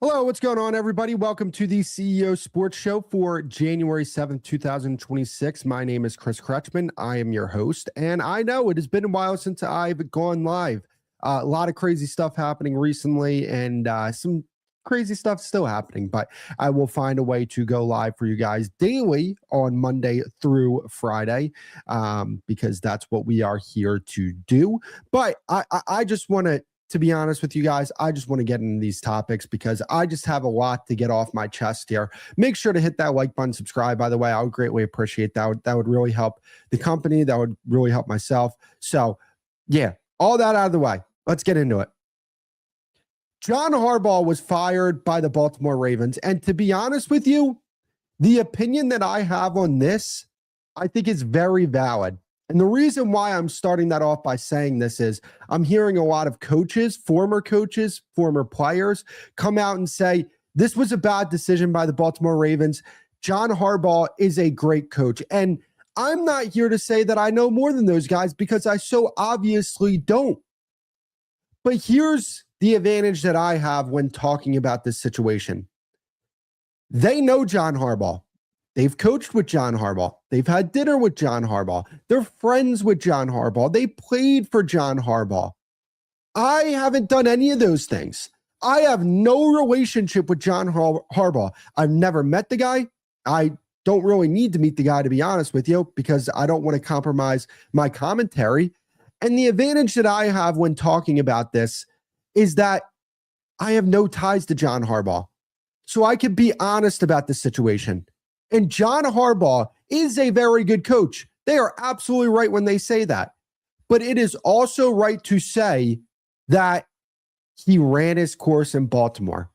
Hello, what's going on, everybody? Welcome to the CEO Sports Show for January 7th, 2026. My name is Kris Kretschman. I am your host, and I know it has been a while since I've gone live. A lot of crazy stuff happening recently, and some crazy stuff still happening, but I will find a way to go live for you guys daily on Monday through Friday, because that's what we are here to do. But I just want to be honest with you guys, I just want to get into these topics because I just have a lot to get off my chest here. Make sure to hit that like button, subscribe, by the way. I would greatly appreciate that. That would really help the company. That would really help myself. So yeah, all that out of the way. Let's get into it. John Harbaugh was fired by the Baltimore Ravens. And to be honest with you, the opinion that I have on this, I think is very valid. And the reason why I'm starting that off by saying this is I'm hearing a lot of coaches, former players come out and say, this was a bad decision by the Baltimore Ravens. John Harbaugh is a great coach. And I'm not here to say that I know more than those guys because I so obviously don't. But here's the advantage that I have when talking about this situation. They know John Harbaugh. They've coached with John Harbaugh. They've had dinner with John Harbaugh. They're friends with John Harbaugh. They played for John Harbaugh. I haven't done any of those things. I have no relationship with John Harbaugh. I've never met the guy. I don't really need to meet the guy, to be honest with you, because I don't want to compromise my commentary. And the advantage that I have when talking about this is that I have no ties to John Harbaugh. So I can be honest about the situation. And John Harbaugh is a very good coach. They are absolutely right when they say that. But it is also right to say that he ran his course in Baltimore.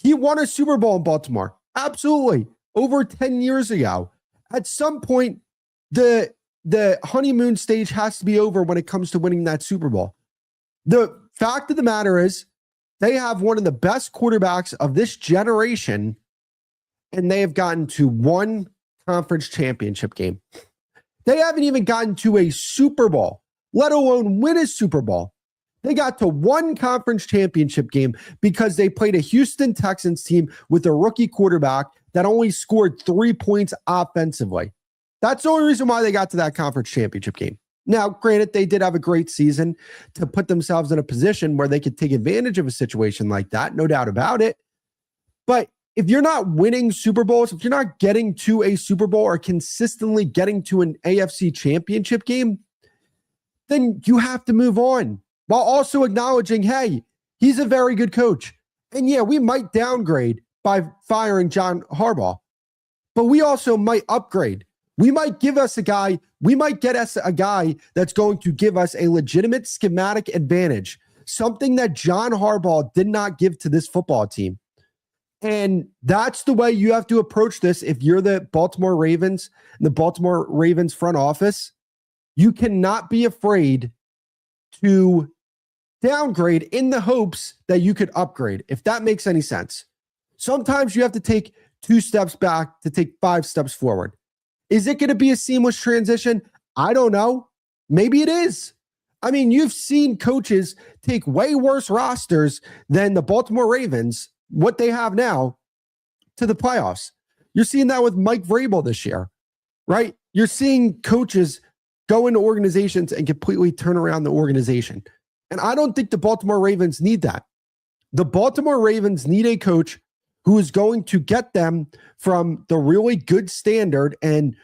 He won a Super Bowl in Baltimore. Absolutely. Over 10 years ago. At some point, the honeymoon stage has to be over when it comes to winning that Super Bowl. The fact of the matter is they have one of the best quarterbacks of this generation, and they have gotten to one conference championship game. They haven't even gotten to a Super Bowl, let alone win a Super Bowl. They got to one conference championship game because they played a Houston Texans team with a rookie quarterback that only scored 3 points offensively. That's the only reason why they got to that conference championship game. Now, granted, they did have a great season to put themselves in a position where they could take advantage of a situation like that, no doubt about it. But if you're not winning Super Bowls, if you're not getting to a Super Bowl or consistently getting to an AFC championship game, then you have to move on while also acknowledging, hey, he's a very good coach. And yeah, we might downgrade by firing John Harbaugh, but we also might upgrade. We might get us a guy that's going to give us a legitimate schematic advantage, something that John Harbaugh did not give to this football team. And that's the way you have to approach this. If you're the Baltimore Ravens and the Baltimore Ravens front office, you cannot be afraid to downgrade in the hopes that you could upgrade, if that makes any sense. Sometimes you have to take 2 steps back to take 5 steps forward. Is it going to be a seamless transition? I don't know. Maybe it is. I mean, you've seen coaches take way worse rosters than the Baltimore Ravens, what they have now, to the playoffs. You're seeing that with Mike Vrabel this year, right? You're seeing coaches go into organizations and completely turn around the organization. And I don't think the Baltimore Ravens need that. The Baltimore Ravens need a coach who is going to get them from the really good standard and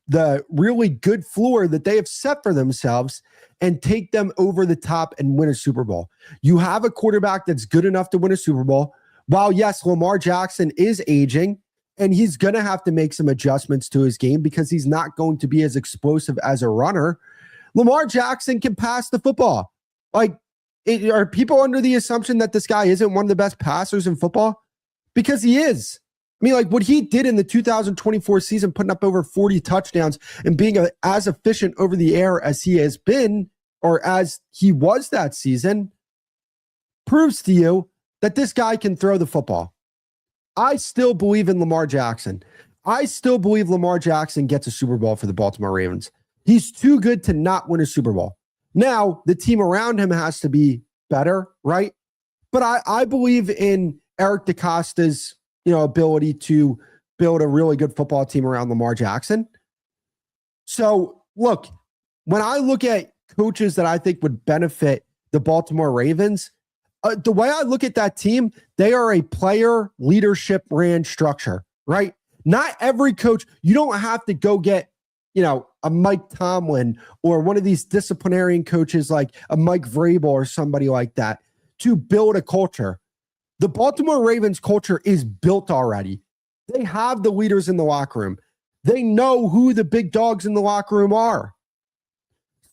the really good floor that they have set for themselves and take them over the top and win a Super Bowl. You have a quarterback that's good enough to win a Super Bowl. While, yes, Lamar Jackson is aging, and he's going to have to make some adjustments to his game because he's not going to be as explosive as a runner. Lamar Jackson can pass the football. Like, are people under the assumption that this guy isn't one of the best passers in football? Because he is. I mean, like what he did in the 2024 season, putting up over 40 touchdowns and being as efficient over the air as he has been, or as he was that season, proves to you that this guy can throw the football. I still believe in Lamar Jackson. I still believe Lamar Jackson gets a Super Bowl for the Baltimore Ravens. He's too good to not win a Super Bowl. Now, the team around him has to be better, right? But I believe in Eric DeCosta's, ability to build a really good football team around Lamar Jackson. So, look, when I look at coaches that I think would benefit the Baltimore Ravens, the way I look at that team, they are a player leadership ran structure, right? Not every coach, you don't have to go get, a Mike Tomlin or one of these disciplinarian coaches like a Mike Vrabel or somebody like that to build a culture. The Baltimore Ravens culture is built already. They have the leaders in the locker room. They know who the big dogs in the locker room are.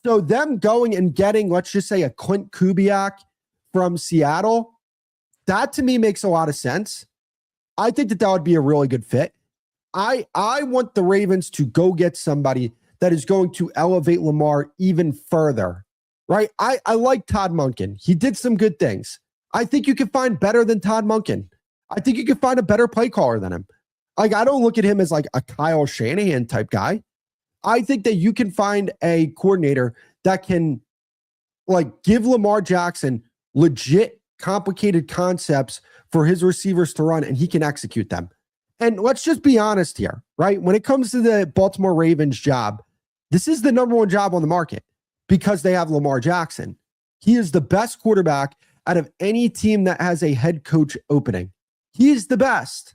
So them going and getting, let's just say, a Clint Kubiak from Seattle, that to me makes a lot of sense. I think that would be a really good fit. I want the Ravens to go get somebody that is going to elevate Lamar even further, right? I like Todd Monken. He did some good things. I think you can find better than Todd Monken. I think you can find a better play caller than him. Like, I don't look at him as like a Kyle Shanahan type guy. I think that you can find a coordinator that can like give Lamar Jackson legit complicated concepts for his receivers to run, and he can execute them. And let's just be honest here, right? When it comes to the Baltimore Ravens job, this is the number one job on the market because they have Lamar Jackson. He is the best quarterback out of any team that has a head coach opening. He is the best.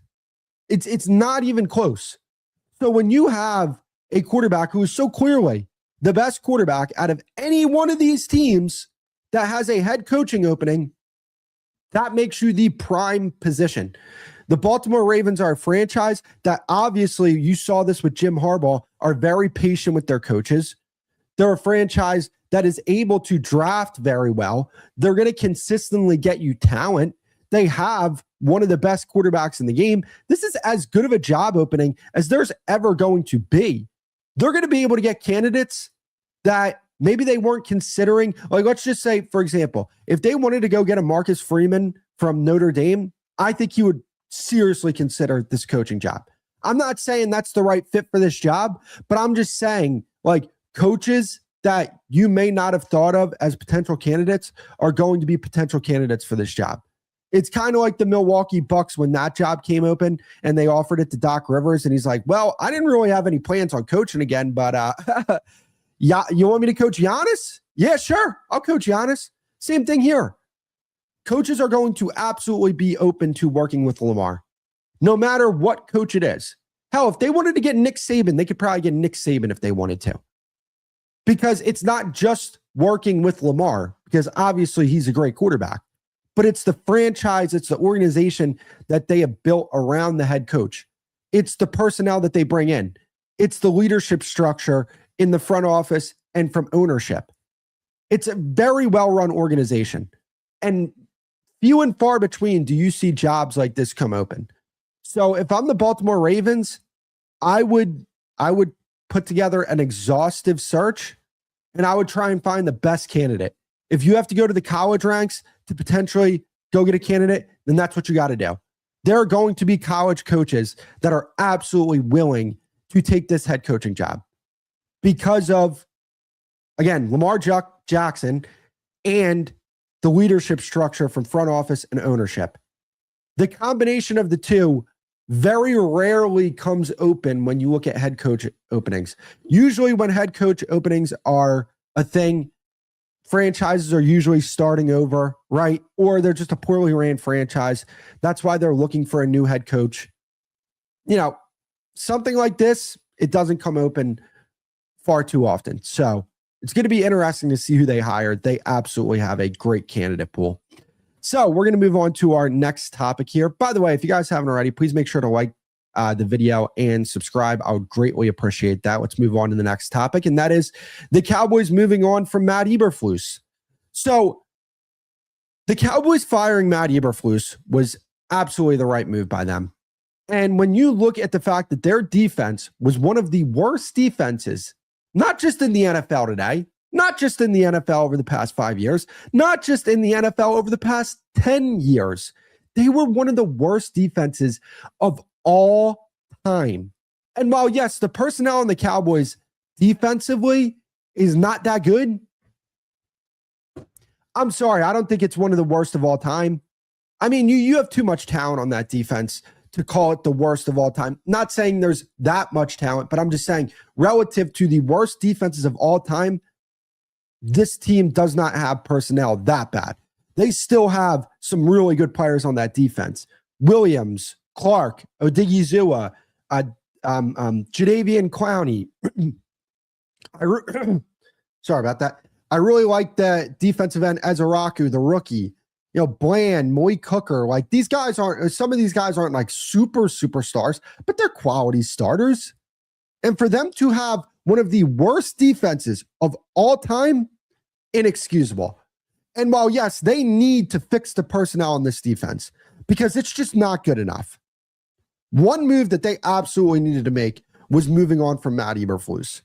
It's not even close. So when you have a quarterback who is so clearly the best quarterback out of any one of these teams that has a head coaching opening, that makes you the prime position. The Baltimore Ravens are a franchise that obviously, you saw this with Jim Harbaugh, are very patient with their coaches. They're a franchise that is able to draft very well. They're going to consistently get you talent. They have one of the best quarterbacks in the game. This is as good of a job opening as there's ever going to be. They're going to be able to get candidates that maybe they weren't considering. Like, let's just say, for example, if they wanted to go get a Marcus Freeman from Notre Dame, I think he would seriously consider this coaching job. I'm not saying that's the right fit for this job, but I'm just saying, like, coaches that you may not have thought of as potential candidates are going to be potential candidates for this job. It's kind of like the Milwaukee Bucks when that job came open and they offered it to Doc Rivers, and he's like, well, I didn't really have any plans on coaching again, but yeah, you want me to coach Giannis? Yeah, sure. I'll coach Giannis. Same thing here. Coaches are going to absolutely be open to working with Lamar, no matter what coach it is. Hell, if they wanted to get Nick Saban, they could probably get Nick Saban if they wanted to. Because it's not just working with Lamar, because obviously he's a great quarterback, but it's the franchise, it's the organization that they have built around the head coach. It's the personnel that they bring in. It's the leadership structure in the front office and from ownership. It's a very well-run organization. And few and far between do you see jobs like this come open. So if I'm the Baltimore Ravens, I would put together an exhaustive search and I would try and find the best candidate. If you have to go to the college ranks to potentially go get a candidate, then that's what you got to do. There are going to be college coaches that are absolutely willing to take this head coaching job because of, again, Lamar Jackson and the leadership structure from front office and ownership. The combination of the two very rarely comes open when you look at head coach openings. Usually when head coach openings are a thing, franchises are usually starting over, right? Or they're just a poorly ran franchise. That's why they're looking for a new head coach. You know, something like this, it doesn't come open far too often. So it's going to be interesting to see who they hired. They absolutely have a great candidate pool. So we're going to move on to our next topic here. By the way, if you guys haven't already, please make sure to like the video and subscribe. I would greatly appreciate that. Let's move on to the next topic, and that is the Cowboys moving on from Matt Eberflus. So the Cowboys firing Matt Eberflus was absolutely the right move by them. And when you look at the fact that their defense was one of the worst defenses, not just in the NFL today, not just in the NFL over the past 5 years, not just in the NFL over the past 10 years, they were one of the worst defenses of all time. And while, yes, the personnel on the Cowboys defensively is not that good, I'm sorry, I don't think it's one of the worst of all time. I mean, you have too much talent on that defense to call it the worst of all time. Not saying there's that much talent, but I'm just saying relative to the worst defenses of all time, this team does not have personnel that bad. They still have some really good players on that defense. Williams, Clark, Odigizua, Jadeveon Clowney. Sorry about that. I really like the defensive end, Ezaraku, the rookie. You know, Bland, Malik Hooker, like these guys aren't, some of these guys aren't like superstars, but they're quality starters. And for them to have one of the worst defenses of all time, inexcusable. And while, yes, they need to fix the personnel in this defense because it's just not good enough. One move that they absolutely needed to make was moving on from Matt Eberflus.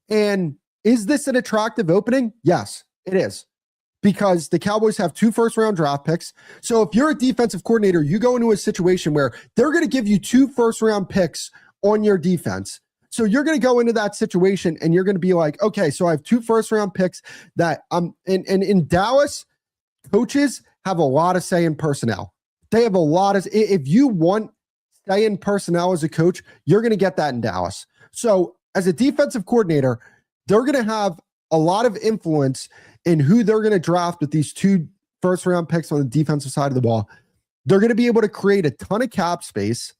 And is this an attractive opening? Yes, it is. Because the Cowboys have 2 first-round draft picks. So if you're a defensive coordinator, you go into a situation where they're going to give you 2 first-round picks on your defense. So you're going to go into that situation and you're going to be like, okay, so I have 2 first-round picks that and in Dallas, coaches have a lot of say in personnel. They have a lot of, if you want say in personnel as a coach, you're going to get that in Dallas. So as a defensive coordinator, they're going to have a lot of influence in who they're going to draft with these 2 first-round picks on the defensive side of the ball. They're going to be able to create a ton of cap space.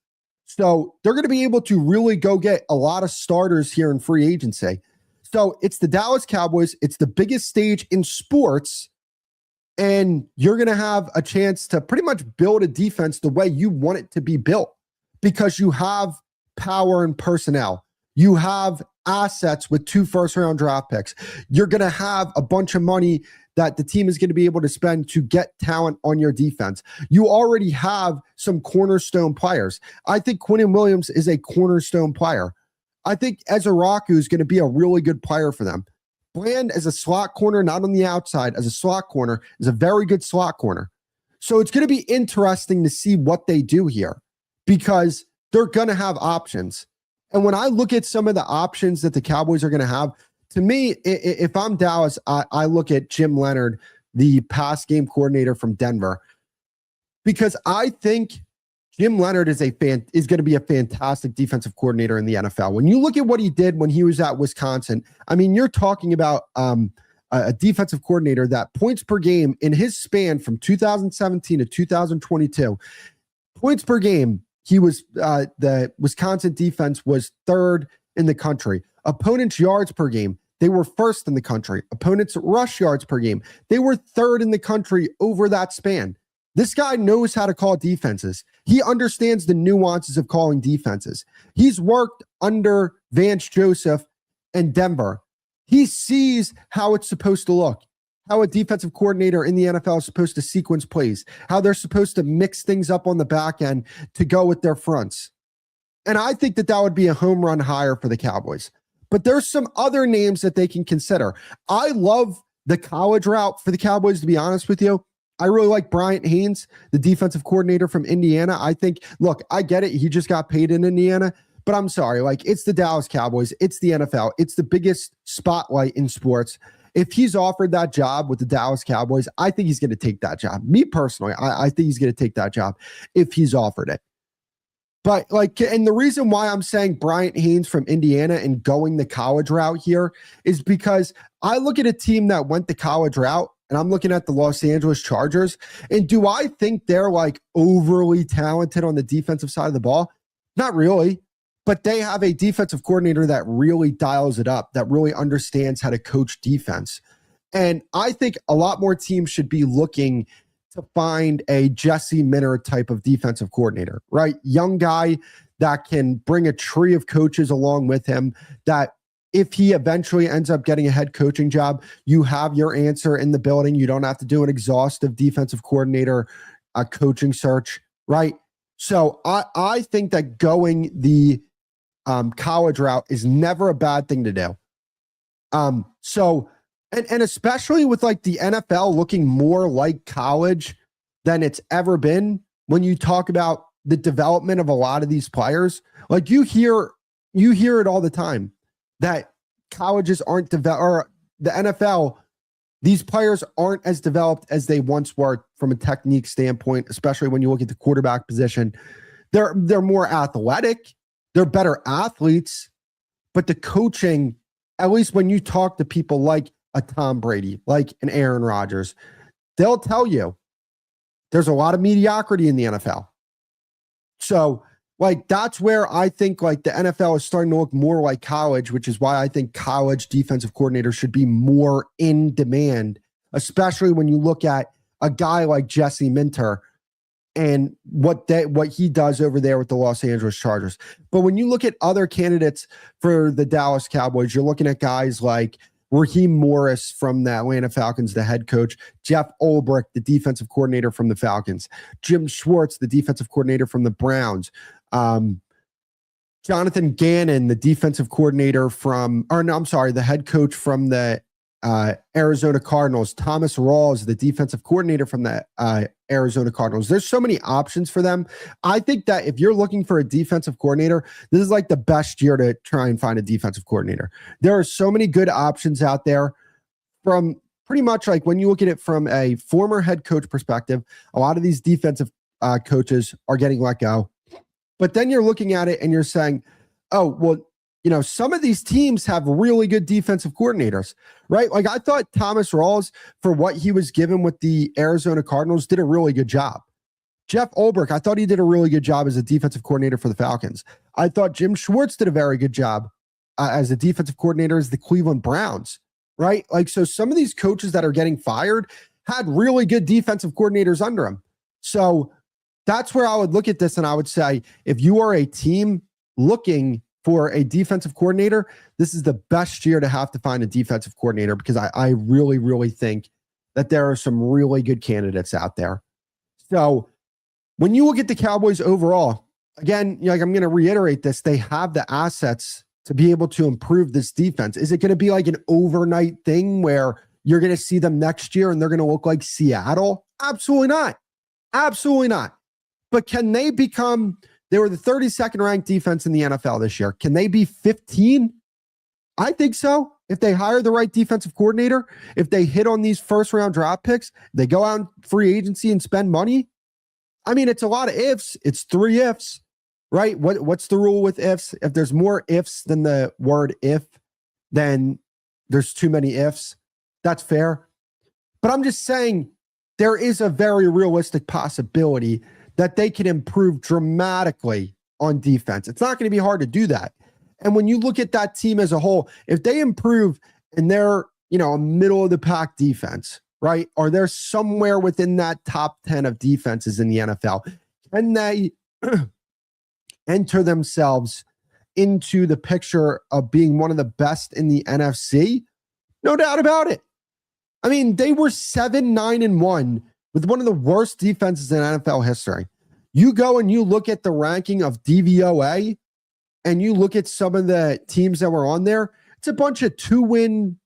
So they're going to be able to really go get a lot of starters here in free agency. So it's the Dallas Cowboys. It's the biggest stage in sports. And you're going to have a chance to pretty much build a defense the way you want it to be built because you have power and personnel. You have assets with 2 first-round draft picks. You're going to have a bunch of money that the team is going to be able to spend to get talent on your defense. You already have some cornerstone players. I think Quinnen Williams is a cornerstone player. I think Ezaraku is going to be a really good player for them. Bland as a slot corner, not on the outside, as a slot corner, is a very good slot corner. So it's going to be interesting to see what they do here because they're going to have options. And when I look at some of the options that the Cowboys are going to have, to me, if I'm Dallas, I look at Jim Leonard, the pass game coordinator from Denver, because I think Jim Leonard is going to be a fantastic defensive coordinator in the NFL. When you look at what he did when he was at Wisconsin, I mean, you're talking about a defensive coordinator that points per game in his span from 2017 to 2022, points per game. He was the Wisconsin defense was 3rd in the country. Opponents' yards per game, they were 1st in the country. Opponents' rush yards per game, they were 3rd in the country over that span. This guy knows how to call defenses. He understands the nuances of calling defenses. He's worked under Vance Joseph and Denver. He sees how it's supposed to look, how a defensive coordinator in the NFL is supposed to sequence plays, how they're supposed to mix things up on the back end to go with their fronts. And I think that would be a home run hire for the Cowboys. But there's some other names that they can consider. I love the college route for the Cowboys, to be honest with you. I really like Bryant Haynes, the defensive coordinator from Indiana. I think, look, I get it. He just got paid in Indiana. But I'm sorry, like it's the Dallas Cowboys. It's the NFL. It's the biggest spotlight in sports. If he's offered that job with the Dallas Cowboys, I think he's going to take that job. Me personally, I think he's going to take that job if he's offered it. But and the reason why I'm saying Bryant Haynes from Indiana and going the college route here is because I look at a team that went the college route and I'm looking at the Los Angeles Chargers. And do I think they're overly talented on the defensive side of the ball? Not really. But they have a defensive coordinator that really dials it up, that really understands how to coach defense. And I think a lot more teams should be looking to find a Jesse Minter type of defensive coordinator, right? Young guy that can bring a tree of coaches along with him, that if he eventually ends up getting a head coaching job, you have your answer in the building. You don't have to do an exhaustive defensive coordinator coaching search, right? So I think that going the college route is never a bad thing to do. And especially with the NFL looking more like college than it's ever been, when you talk about the development of a lot of these players, you hear it all the time that colleges aren't developed, or the NFL, these players aren't as developed as they once were from a technique standpoint, especially when you look at the quarterback position. They're more athletic, they're better athletes, but the coaching, at least when you talk to people like a Tom Brady, like an Aaron Rodgers, they'll tell you there's a lot of mediocrity in the NFL. So that's where I think the NFL is starting to look more like college, which is why I think college defensive coordinators should be more in demand, especially when you look at a guy like Jesse Minter and what he does over there with the Los Angeles Chargers. But when you look at other candidates for the Dallas Cowboys, you're looking at guys like Raheem Morris from the Atlanta Falcons, the head coach, Jeff Ulbrich, the defensive coordinator from the Falcons, Jim Schwartz, the defensive coordinator from the Browns, Jonathan Gannon, the defensive coordinator the head coach from the Arizona Cardinals, Thomas Rawls, the defensive coordinator from the Arizona Cardinals. There's so many options for them. I think that if you're looking for a defensive coordinator, this is the best year to try and find a defensive coordinator. There are so many good options out there, from pretty much when you look at it from a former head coach perspective. A lot of these defensive coaches are getting let go. But then you're looking at it and you're saying, oh, well, some of these teams have really good defensive coordinators, right? I thought Thomas Rawls, for what he was given with the Arizona Cardinals, did a really good job. Jeff Ulbrich, I thought he did a really good job as a defensive coordinator for the Falcons. I thought Jim Schwartz did a very good job as a defensive coordinator as the Cleveland Browns, right? So some of these coaches that are getting fired had really good defensive coordinators under them. So that's where I would look at this and I would say, if you are a team looking for a defensive coordinator, this is the best year to have to find a defensive coordinator, because I really, really think that there are some really good candidates out there. So when you look at the Cowboys overall, again, I'm going to reiterate this, they have the assets to be able to improve this defense. Is it going to be an overnight thing where you're going to see them next year and they're going to look like Seattle? Absolutely not. Absolutely not. But can they become... They were the 32nd ranked defense in the NFL this year. Can they be 15? I think so. If they hire the right defensive coordinator, if they hit on these first round draft picks, they go out in free agency and spend money. I mean, it's a lot of ifs. It's 3 ifs, right? What's the rule with ifs? If there's more ifs than the word if, then there's too many ifs. That's fair. But I'm just saying there is a very realistic possibility that they can improve dramatically on defense. It's not going to be hard to do that. And when you look at that team as a whole, if they improve and they're, a middle of the pack defense, right? Or they're somewhere within that top 10 of defenses in the NFL, can they enter themselves into the picture of being one of the best in the NFC? No doubt about it. I mean, they were 7-9-1 with one of the worst defenses in NFL history. You go and you look at the ranking of DVOA and you look at some of the teams that were on there, it's a bunch of 2-win,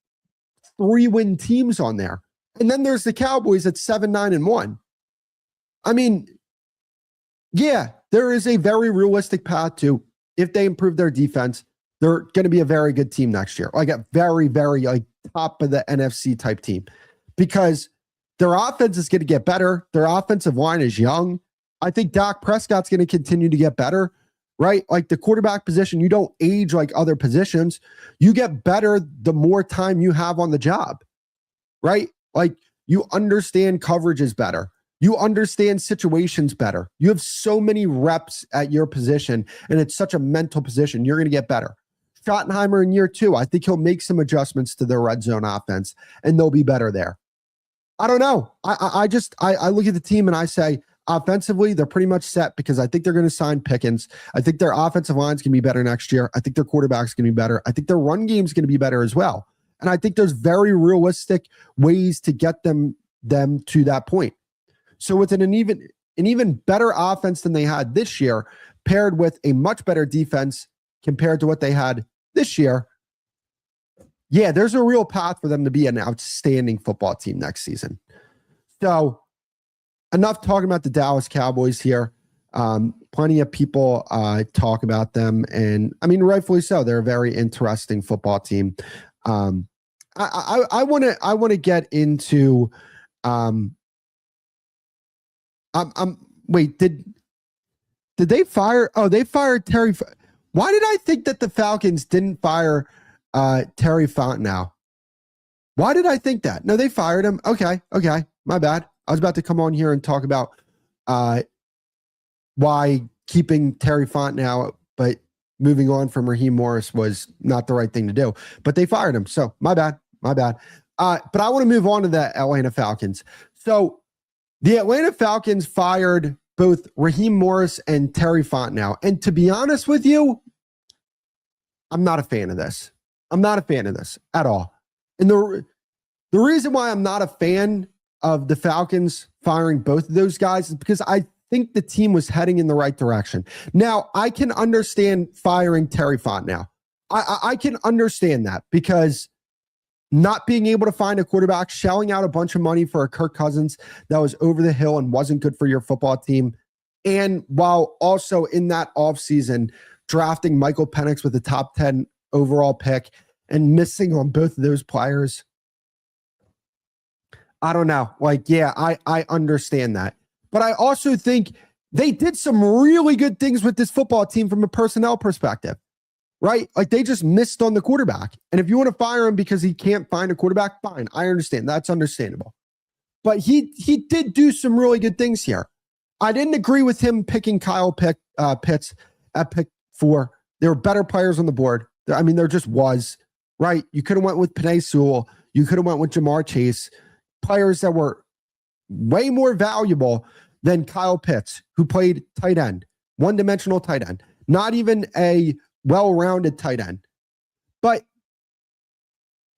3-win teams on there. And then there's the Cowboys at 7-9-1. I mean, yeah, there is a very realistic path to, if they improve their defense, they're going to be a very good team next year. A very, very top of the NFC type team, because their offense is going to get better. Their offensive line is young. I think Dak Prescott's going to continue to get better. right? Like the quarterback position, you don't age like other positions. You get better the more time you have on the job, right? Like you understand coverages better. You understand situations better. You have so many reps at your position, and it's such a mental position. You're going to get better. Schottenheimer in year 2, I think he'll make some adjustments to their red zone offense, and they'll be better there. I don't know. I look at the team and I say, offensively, they're pretty much set because I think they're going to sign Pickens. I think their offensive line's going to be better next year. I think their quarterback's going to be better. I think their run game's going to be better as well. And I think there's very realistic ways to get them to that point. So with an even better offense than they had this year, paired with a much better defense compared to what they had this year, yeah, there's a real path for them to be an outstanding football team next season. So enough talking about the Dallas Cowboys here. Plenty of people talk about them, and I mean, rightfully so. They're a very interesting football team. I want to get into. Wait, did they fire? Oh, they fired Terry. Why did I think that the Falcons didn't fire Terry Fontenot? Why did I think that? No, they fired him. Okay, my bad. I was about to come on here and talk about why keeping Terry Fontenot, but moving on from Raheem Morris was not the right thing to do. But they fired him, so my bad. But I want to move on to the Atlanta Falcons. So the Atlanta Falcons fired both Raheem Morris and Terry Fontenot. And to be honest with you, I'm not a fan of this. I'm not a fan of this at all. And the reason why I'm not a fan of the Falcons firing both of those guys is because I think the team was heading in the right direction. Now, I can understand firing Terry Fontenot. I can understand that because not being able to find a quarterback, shelling out a bunch of money for a Kirk Cousins that was over the hill and wasn't good for your football team. And while also in that offseason, drafting Michael Penix with a top 10 overall pick and missing on both of those players. I don't know. Like, yeah, I understand that. But I also think they did some really good things with this football team from a personnel perspective. Right? Like they just missed on the quarterback. And if you want to fire him because he can't find a quarterback, fine. I understand. That's understandable. But he did do some really good things here. I didn't agree with him picking Kyle Pitts at pick 4. There were better players on the board. I mean, there just was, right? You could have went with Penei Sewell. You could have went with Jamar Chase. Players that were way more valuable than Kyle Pitts, who played tight end, one-dimensional tight end. Not even a well-rounded tight end. But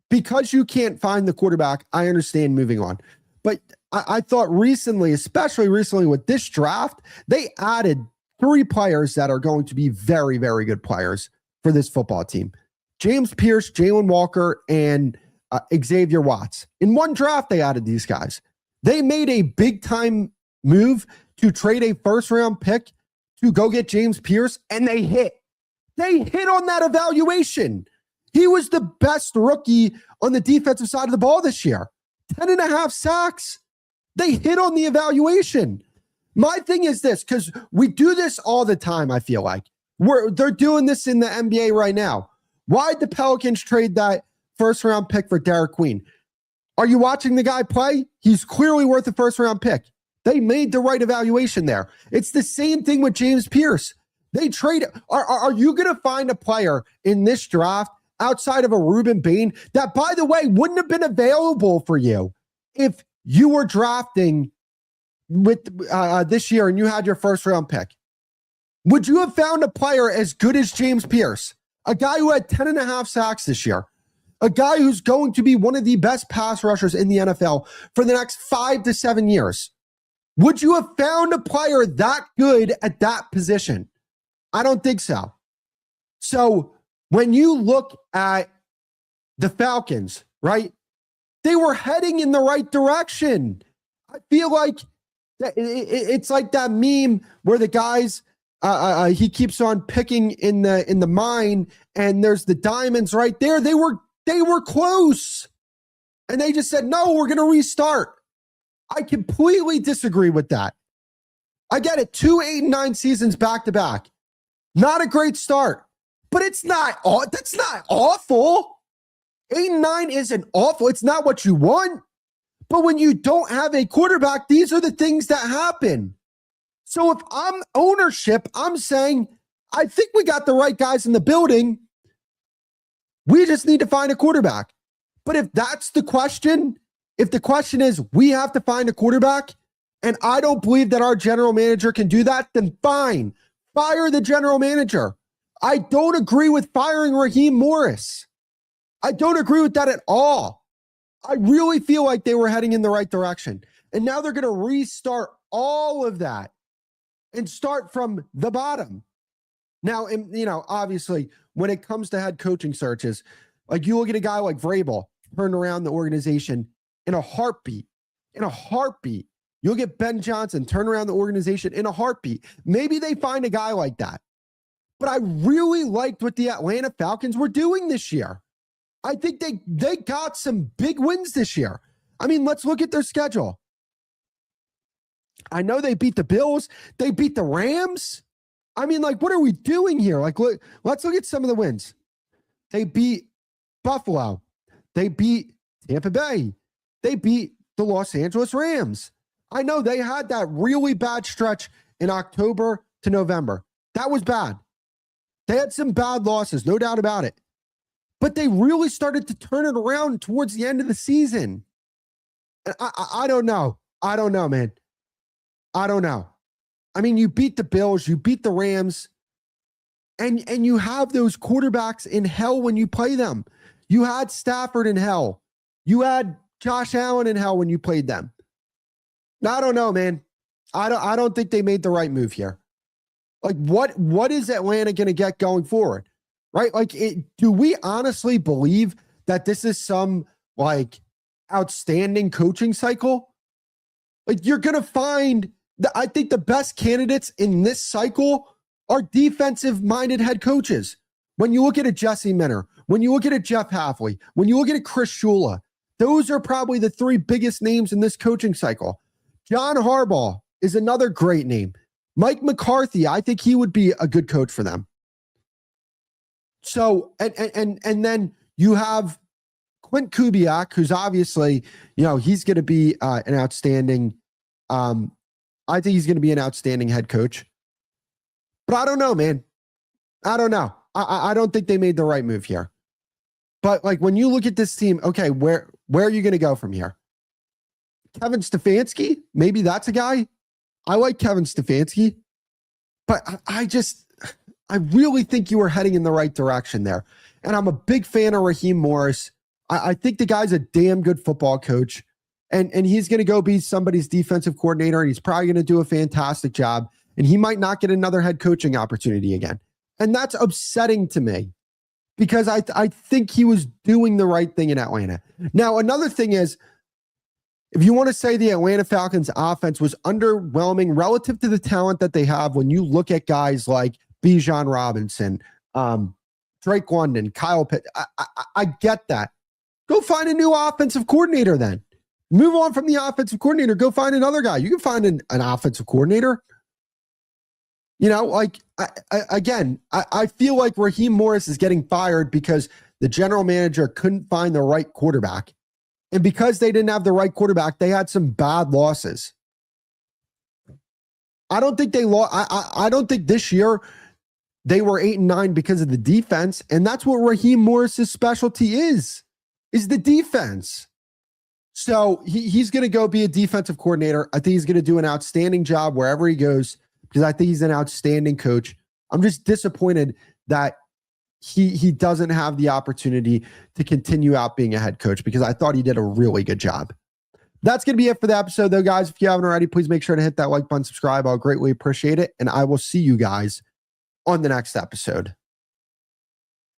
because you can't find the quarterback, I understand moving on. But I thought recently, especially recently with this draft, they added 3 players that are going to be very, very good players for this football team. James Pierce, Jalen Walker, and Xavier Watts. In one draft, they added these guys. They made a big-time move to trade a first-round pick to go get James Pierce, and they hit. They hit on that evaluation. He was the best rookie on the defensive side of the ball this year. 10.5 sacks. They hit on the evaluation. My thing is this, because we do this all the time, I feel like. They're doing this in the NBA right now. Why'd the Pelicans trade that first-round pick for Derek Queen? Are you watching the guy play? He's clearly worth a first-round pick. They made the right evaluation there. It's the same thing with James Pierce. They trade. Are you going to find a player in this draft outside of a Reuben Bain that, by the way, wouldn't have been available for you if you were drafting with this year and you had your first round pick? Would you have found a player as good as James Pierce, a guy who had 10.5 sacks this year, a guy who's going to be one of the best pass rushers in the NFL for the next 5 to 7 years? Would you have found a player that good at that position? I don't think so. So when you look at the Falcons, right, they were heading in the right direction. I feel like it's like that meme where the guys, he keeps on picking in the mine and there's the diamonds right there. They were close. And they just said, no, we're going to restart. I completely disagree with that. I get it. 2 8-9 seasons back to back. Not a great start, but that's not awful. 8-9 isn't awful. It's not what you want. But when you don't have a quarterback, these are the things that happen. So if I'm ownership, I'm saying, I think we got the right guys in the building. We just need to find a quarterback. But if that's the question, if the question is we have to find a quarterback, and I don't believe that our general manager can do that, then fine. Fire the general manager. I don't agree with firing Raheem Morris. I don't agree with that at all. I really feel like they were heading in the right direction. And now they're going to restart all of that and start from the bottom. Now, obviously, when it comes to head coaching searches, like you look at a guy like Vrabel, turn around the organization in a heartbeat. You'll get Ben Johnson, turn around the organization in a heartbeat. Maybe they find a guy like that. But I really liked what the Atlanta Falcons were doing this year. I think they got some big wins this year. I mean, let's look at their schedule. I know they beat the Bills. They beat the Rams. I mean, like, what are we doing here? Like, let's look at some of the wins. They beat Buffalo. They beat Tampa Bay. They beat the Los Angeles Rams. I know they had that really bad stretch in October to November. That was bad. They had some bad losses, no doubt about it. But they really started to turn it around towards the end of the season. I don't know. I don't know, man. I don't know. I mean, you beat the Bills, you beat the Rams, and you have those quarterbacks in hell when you play them. You had Stafford in hell. You had Josh Allen in hell when you played them. I don't know, man. I don't think they made the right move here. Like, what is Atlanta going to get going forward? Right? Like, do we honestly believe that this is some, like, outstanding coaching cycle? Like, you're going to find, I think the best candidates in this cycle are defensive-minded head coaches. When you look at a Jesse Minter, when you look at a Jeff Hafley, when you look at a Chris Shula, those are probably the three biggest names in this coaching cycle. John Harbaugh is another great name. Mike McCarthy, I think he would be a good coach for them. So, and then you have Clint Kubiak, who's obviously, he's going to be an outstanding, I think he's going to be an outstanding head coach. But I don't know, man. I don't know. I don't think they made the right move here. But like when you look at this team, okay, where are you going to go from here? Kevin Stefanski, maybe that's a guy. I like Kevin Stefanski, but I really think you were heading in the right direction there. And I'm a big fan of Raheem Morris. I think the guy's a damn good football coach, and he's going to go be somebody's defensive coordinator, and he's probably going to do a fantastic job, and he might not get another head coaching opportunity again. And that's upsetting to me because I think he was doing the right thing in Atlanta. Now, another thing is, if you want to say the Atlanta Falcons offense was underwhelming relative to the talent that they have, when you look at guys like Bijan Robinson, Drake London, Kyle Pitt, I get that. Go find a new offensive coordinator then. Move on from the offensive coordinator. Go find another guy. You can find an offensive coordinator. I feel like Raheem Morris is getting fired because the general manager couldn't find the right quarterback. And because they didn't have the right quarterback, they had some bad losses. I don't think they lost. I don't think this year they were 8-9 because of the defense. And that's what Raheem Morris's specialty is the defense. So he's going to go be a defensive coordinator. I think he's going to do an outstanding job wherever he goes because I think he's an outstanding coach. I'm just disappointed that he doesn't have the opportunity to continue out being a head coach because I thought he did a really good job. That's going to be it for the episode, though, guys. If you haven't already, please make sure to hit that like button, subscribe. I'll greatly appreciate it. And I will see you guys on the next episode.